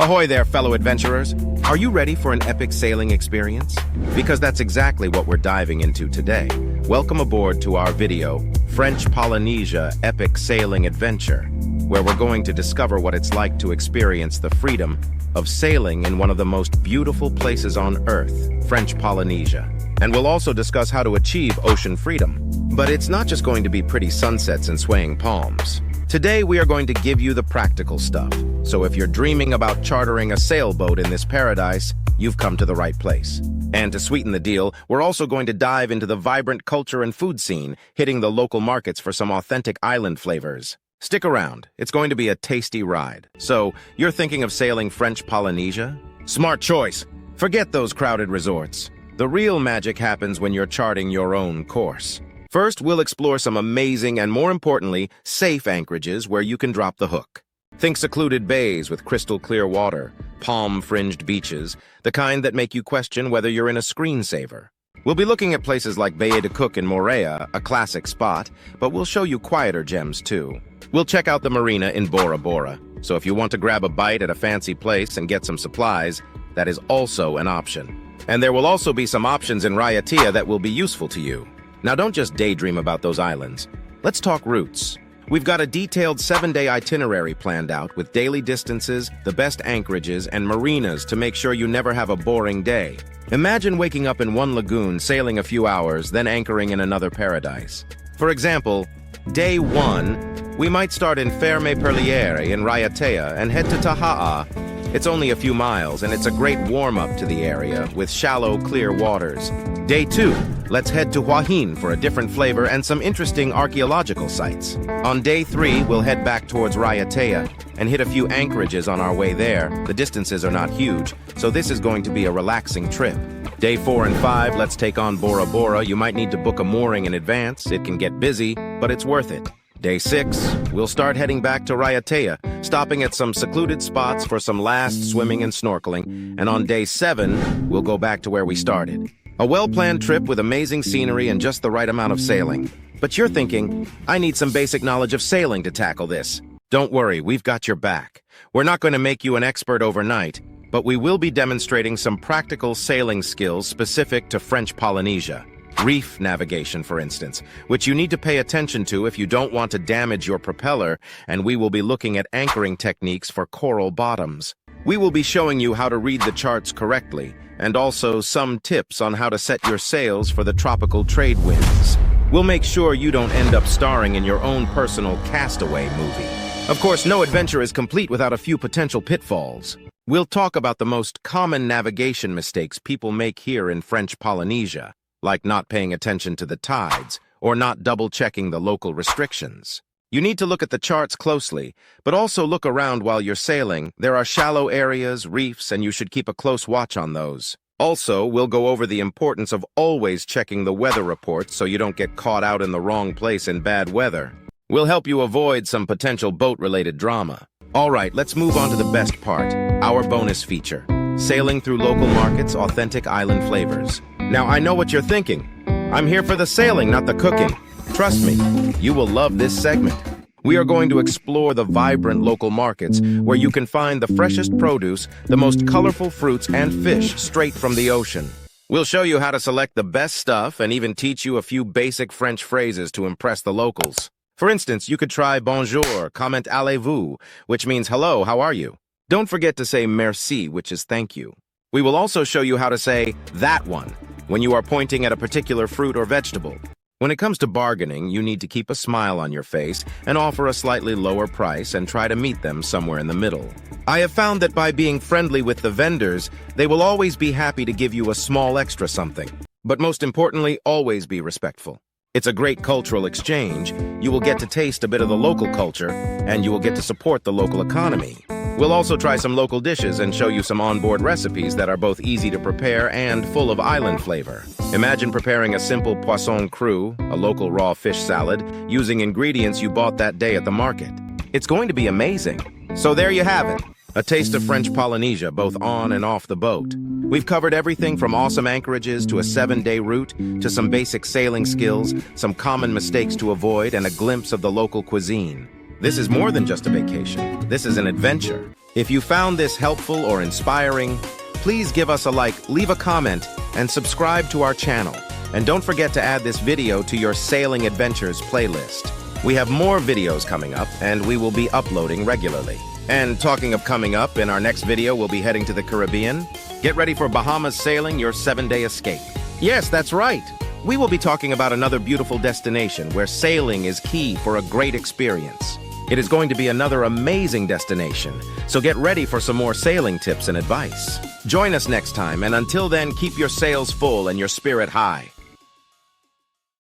Ahoy there, fellow adventurers! Are you ready for an epic sailing experience? Because that's exactly what we're diving into today. Welcome aboard to our video, French Polynesia Epic Sailing Adventure, where we're going to discover what it's like to experience the freedom of sailing in one of the most beautiful places on Earth, French Polynesia. And we'll also discuss how to achieve ocean freedom. But it's not just going to be pretty sunsets and swaying palms. Today we are going to give you the practical stuff. So if you're dreaming about chartering a sailboat in this paradise, you've come to the right place. And to sweeten the deal, we're also going to dive into the vibrant culture and food scene, hitting the local markets for some authentic island flavors. Stick around, it's going to be a tasty ride. So, you're thinking of sailing French Polynesia? Smart choice! Forget those crowded resorts. The real magic happens when you're charting your own course. First, we'll explore some amazing and, more importantly, safe anchorages where you can drop the hook. Think secluded bays with crystal clear water, palm-fringed beaches, the kind that make you question whether you're in a screensaver. We'll be looking at places like Baie de Cook in Moorea, a classic spot, but we'll show you quieter gems too. We'll check out the marina in Bora Bora, so if you want to grab a bite at a fancy place and get some supplies, that is also an option. And there will also be some options in Raiatea that will be useful to you. Now don't just daydream about those islands. Let's talk routes. We've got a detailed 7-day itinerary planned out with daily distances, the best anchorages, and marinas to make sure you never have a boring day. Imagine waking up in one lagoon, sailing a few hours, then anchoring in another paradise. For example, Day 1, we might start in Ferme Perliere in Raiatea and head to Taha'a. It's only a few miles, and it's a great warm-up to the area with shallow, clear waters. Day 2, let's head to Hua Hin for a different flavor and some interesting archaeological sites. On Day 3, we'll head back towards Raiatea and hit a few anchorages on our way there. The distances are not huge, so this is going to be a relaxing trip. Day 4 and 5, let's take on Bora Bora. You might need to book a mooring in advance. It can get busy, but it's worth it. Day 6, we'll start heading back to Raiatea, stopping at some secluded spots for some last swimming and snorkeling. And on Day 7, we'll go back to where we started. A well-planned trip with amazing scenery and just the right amount of sailing. But you're thinking, I need some basic knowledge of sailing to tackle this. Don't worry, we've got your back. We're not going to make you an expert overnight, but we will be demonstrating some practical sailing skills specific to French Polynesia. Reef navigation, for instance, which you need to pay attention to if you don't want to damage your propeller, and we will be looking at anchoring techniques for coral bottoms. We will be showing you how to read the charts correctly, and also some tips on how to set your sails for the tropical trade winds. We'll make sure you don't end up starring in your own personal Castaway movie. Of course, no adventure is complete without a few potential pitfalls. We'll talk about the most common navigation mistakes people make here in French Polynesia, like not paying attention to the tides or not double-checking the local restrictions. You need to look at the charts closely, but also look around while you're sailing. There are shallow areas, reefs, and you should keep a close watch on those. Also, we'll go over the importance of always checking the weather reports so you don't get caught out in the wrong place in bad weather. We'll help you avoid some potential boat-related drama. All right, let's move on to the best part, our bonus feature. Sailing through local markets, authentic island flavors. Now, I know what you're thinking. I'm here for the sailing, not the cooking. Trust me, you will love this segment. We are going to explore the vibrant local markets where you can find the freshest produce, the most colorful fruits and fish straight from the ocean. We'll show you how to select the best stuff and even teach you a few basic French phrases to impress the locals. For instance, you could try bonjour, comment allez-vous, which means hello, how are you? Don't forget to say merci, which is thank you. We will also show you how to say that one when you are pointing at a particular fruit or vegetable. When it comes to bargaining, you need to keep a smile on your face and offer a slightly lower price and try to meet them somewhere in the middle. I have found that by being friendly with the vendors, they will always be happy to give you a small extra something. But most importantly, always be respectful. It's a great cultural exchange. You will get to taste a bit of the local culture, and you will get to support the local economy. We'll also try some local dishes and show you some onboard recipes that are both easy to prepare and full of island flavor. Imagine preparing a simple poisson cru, a local raw fish salad, using ingredients you bought that day at the market. It's going to be amazing. So there you have it, a taste of French Polynesia, both on and off the boat. We've covered everything from awesome anchorages to a 7-day route, to some basic sailing skills, some common mistakes to avoid, and a glimpse of the local cuisine. This is more than just a vacation. This is an adventure. If you found this helpful or inspiring, please give us a like, leave a comment, and subscribe to our channel. And don't forget to add this video to your Sailing Adventures playlist. We have more videos coming up, and we will be uploading regularly. And talking of coming up, in our next video, we'll be heading to the Caribbean. Get ready for Bahamas sailing, your 7-day escape. Yes, that's right. We will be talking about another beautiful destination where sailing is key for a great experience. It is going to be another amazing destination, so get ready for some more sailing tips and advice. Join us next time, and until then, keep your sails full and your spirit high.